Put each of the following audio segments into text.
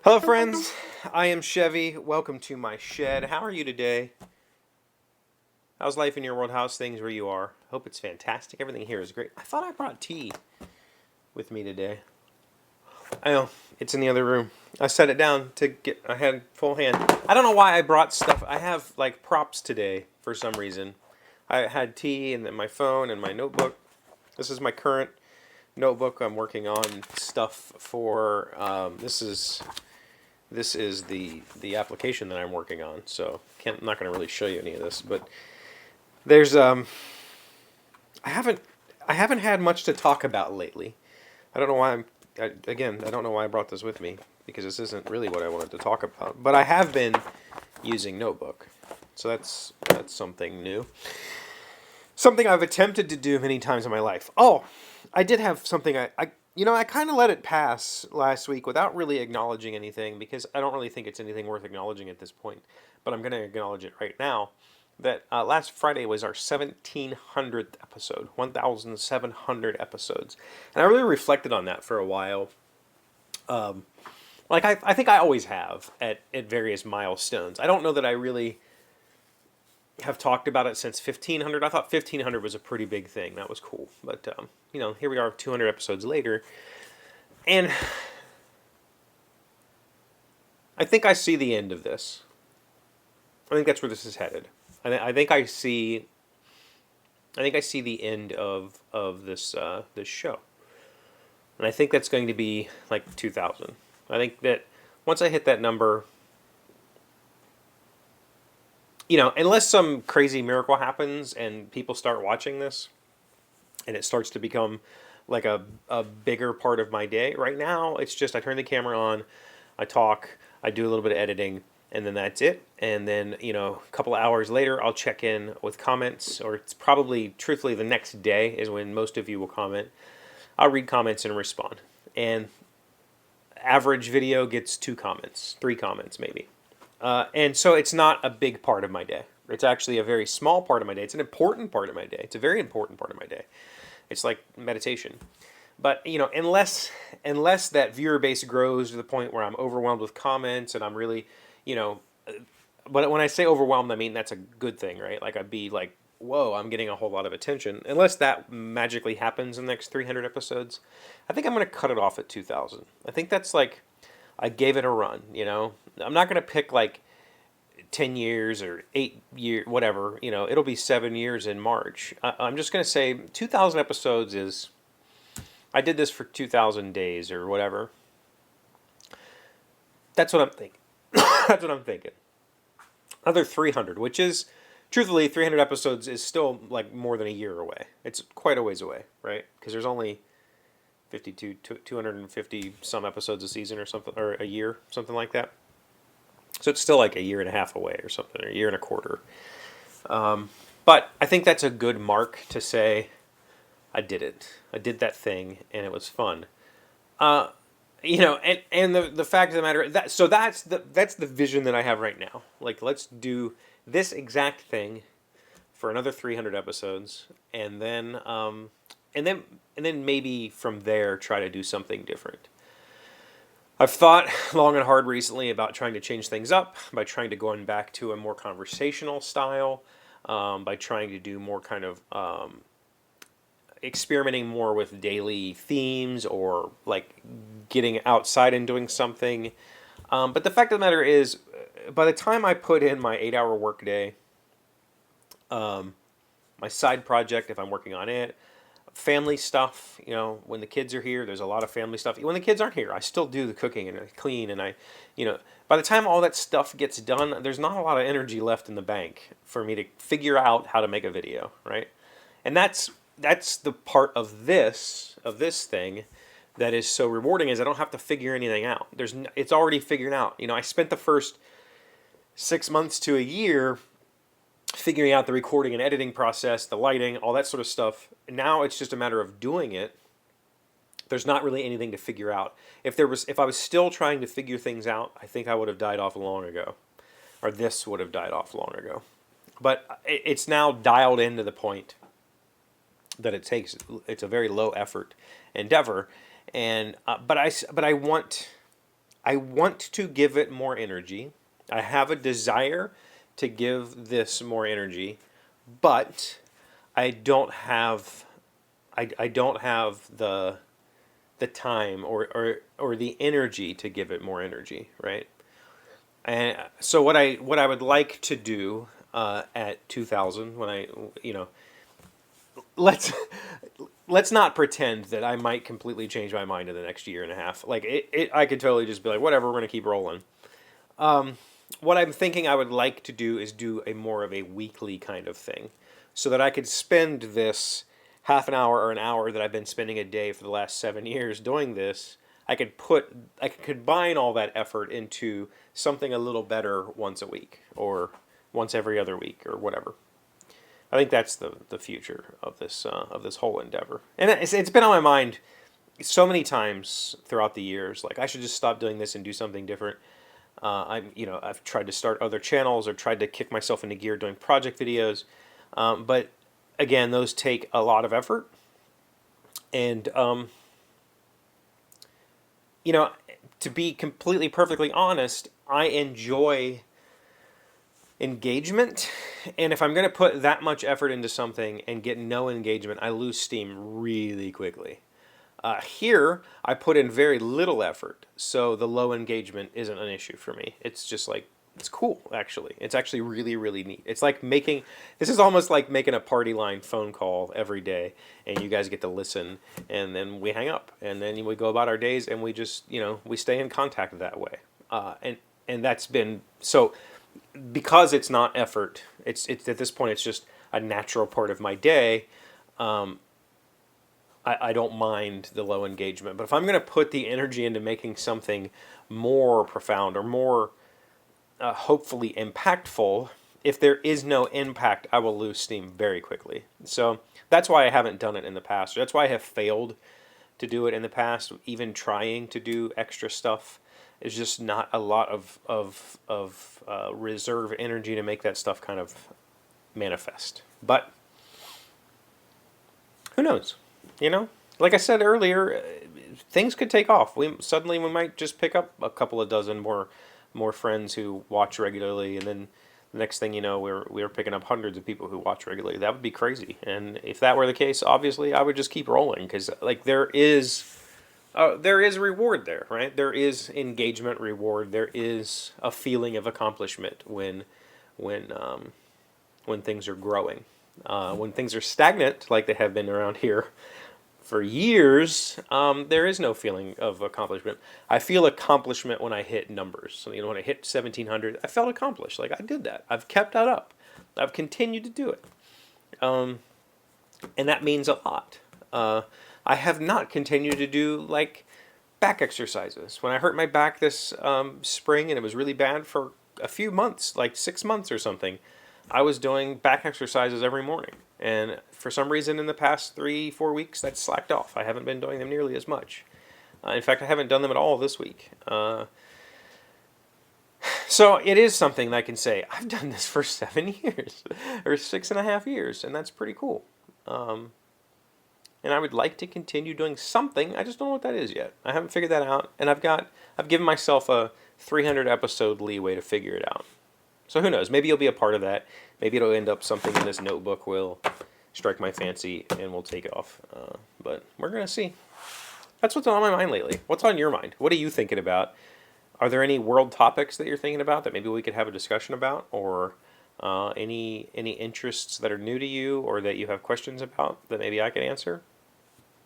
Hello friends, I am Chevee. Welcome to my shed. How are you today? How's life in your world? How's things where you are? Hope it's fantastic. Everything here is great. I thought I brought tea with me today. I know, it's in the other room. I set it down to get, I had full hand. I don't know why I brought stuff. I have like props today for some reason. I had tea and then my phone and my notebook. This is my current notebook. I'm working on stuff for, this is the application that I'm working on, so I'm not going to really show you any of this, but there's I haven't had much to talk about lately. I don't know why I don't know why I brought this with me, because this isn't really what I wanted to talk about, but I have been using Notebook, so that's something new. Something I've attempted to do many times in my life. Oh, I did have something I kind of let it pass last week without really acknowledging anything, because I don't really think it's anything worth acknowledging at this point. But I'm going to acknowledge it right now. That last Friday was our 1700th episode, 1,700 episodes. And I really reflected on that for a while. I think I always have at various milestones. I don't know that I really have talked about it since 1500. I thought 1500 was a pretty big thing. That was cool. But, here we are 200 episodes later. And I think I see the end of this. I think that's where this is headed. I think I see the end of this this show. And I think that's going to be like 2000. I think that once I hit that number, unless some crazy miracle happens and people start watching this and it starts to become like a bigger part of my day. Right now, it's just I turn the camera on, I talk, I do a little bit of editing, and then that's it. And then, a couple of hours later, I'll check in with comments, or it's probably, truthfully, the next day is when most of you will comment. I'll read comments and respond. And average video gets 2 comments, 3 comments maybe. And so it's not a big part of my day. It's actually a very small part of my day. It's an important part of my day. It's a very important part of my day. It's like meditation. But, unless that viewer base grows to the point where I'm overwhelmed with comments and I'm really, but when I say overwhelmed, I mean that's a good thing, right? Like I'd be like, whoa, I'm getting a whole lot of attention. Unless that magically happens in the next 300 episodes, I think I'm going to cut it off at 2000. I think that's like, I gave it a run, I'm not going to pick like 10 years or 8 years, whatever, it'll be 7 years in March. I'm just going to say 2000 episodes is, I did this for 2000 days or whatever. That's what I'm thinking. That's what I'm thinking. Another 300, which is, truthfully, 300 episodes is still like more than a year away. It's quite a ways away, right? Because there's only 250 some episodes a season or something, or a year, something like that. So it's still like a year and a half away or something, or a year and a quarter. But I think that's a good mark to say, I did it. I did that thing, and it was fun. And the fact of the matter, that's the vision that I have right now. Like, let's do this exact thing for another 300 episodes, and then maybe from there try to do something different. I've thought long and hard recently about trying to change things up, by trying to going back to a more conversational style, by trying to do more kind of experimenting more with daily themes, or like getting outside and doing something. But the fact of the matter is, by the time I put in my 8-hour workday, my side project, if I'm working on it, family stuff, when the kids are here, there's a lot of family stuff. When the kids aren't here, I still do the cooking and I clean, and by the time all that stuff gets done, there's not a lot of energy left in the bank for me to figure out how to make a video, right? And that's the part of this thing that is so rewarding, is I don't have to figure anything out. It's already figured out. I spent the first 6 months to a year figuring out the recording and editing process, the lighting, all that sort of stuff. Now it's just a matter of doing it. There's not really anything to figure out. If I was still trying to figure things out, I think I would have died off long ago, or this would have died off long ago. But it's now dialed into the point that it's a very low effort endeavor, and but I want I want to give it more energy. I have a desire to give this more energy, but I don't have I don't have the time or the energy to give it more energy, right? And so what I would like to do at 2000, when I, you know, let's let's not pretend that I might completely change my mind in the next year and a half. Like I could totally just be like, whatever, we're gonna keep rolling. What I'm thinking I would like to do is do a more of a weekly kind of thing, so that I could spend this half an hour or an hour that I've been spending a day for the last 7 years doing this. I could combine all that effort into something a little better once a week or once every other week or whatever. I think that's the future of this whole endeavor, and it's been on my mind so many times throughout the years. Like I should just stop doing this and do something different. I've tried to start other channels or tried to kick myself into gear doing project videos, but again, those take a lot of effort, and to be completely perfectly honest, I enjoy engagement, and if I'm going to put that much effort into something and get no engagement, I lose steam really quickly. Here, I put in very little effort, so the low engagement isn't an issue for me. It's just like, it's cool, actually. It's actually really, really neat. It's like this is almost like making a party line phone call every day, and you guys get to listen, and then we hang up, and then we go about our days, and we just, we stay in contact that way. And that's been, so, because it's not effort, it's at this point, it's just a natural part of my day. I don't mind the low engagement, but if I'm going to put the energy into making something more profound or more hopefully impactful, if there is no impact, I will lose steam very quickly. So that's why I haven't done it in the past. That's why I have failed to do it in the past. Even trying to do extra stuff is just not a lot of reserve energy to make that stuff kind of manifest. But who knows? Like I said earlier, things could take off. We might just pick up a couple of dozen more friends who watch regularly, and then the next thing you know, we're picking up hundreds of people who watch regularly. That would be crazy. And if that were the case, obviously I would just keep rolling, because like there is reward there, right? There is engagement reward. There is a feeling of accomplishment when things are growing. When things are stagnant, like they have been around here for years, there is no feeling of accomplishment. I feel accomplishment when I hit numbers. So, when I hit 1,700, I felt accomplished. Like I did that. I've kept that up. I've continued to do it. And that means a lot. I have not continued to do like back exercises. When I hurt my back this spring and it was really bad for a few months, like 6 months or something, I was doing back exercises every morning. And for some reason in the past 3-4 weeks, that's slacked off. I haven't been doing them nearly as much. In fact, I haven't done them at all this week. So it is something that I can say, I've done this for 7 years, or 6.5 years, and that's pretty cool. And I would like to continue doing something. I just don't know what that is yet. I haven't figured that out, and I've given myself a 300 episode leeway to figure it out. So who knows? Maybe you'll be a part of that. Maybe it'll end up something in this notebook will strike my fancy and we'll take off. But we're going to see. That's what's on my mind lately. What's on your mind? What are you thinking about? Are there any world topics that you're thinking about that maybe we could have a discussion about? Or any interests that are new to you or that you have questions about that maybe I can answer?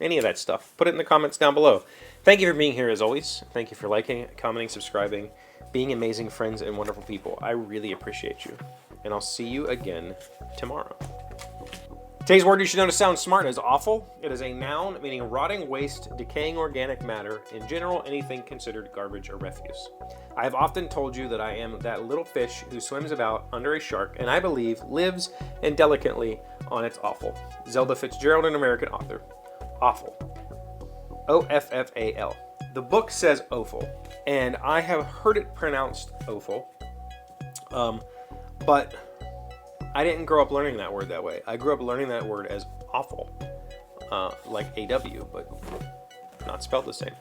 Any of that stuff. Put it in the comments down below. Thank you for being here as always. Thank you for liking, commenting, subscribing, being amazing friends and wonderful people. I really appreciate you. And I'll see you again tomorrow. Today's word you should know to sound smart is awful. It is a noun meaning rotting waste, decaying organic matter, in general anything considered garbage or refuse. I have often told you that I am that little fish who swims about under a shark and I believe lives indelicately on its offal. Zelda Fitzgerald, an American author. Offal. O-F-F-A-L. The book says offal, and I have heard it pronounced offal, but I didn't grow up learning that word that way. I grew up learning that word as awful, like A-W, but not spelled the same.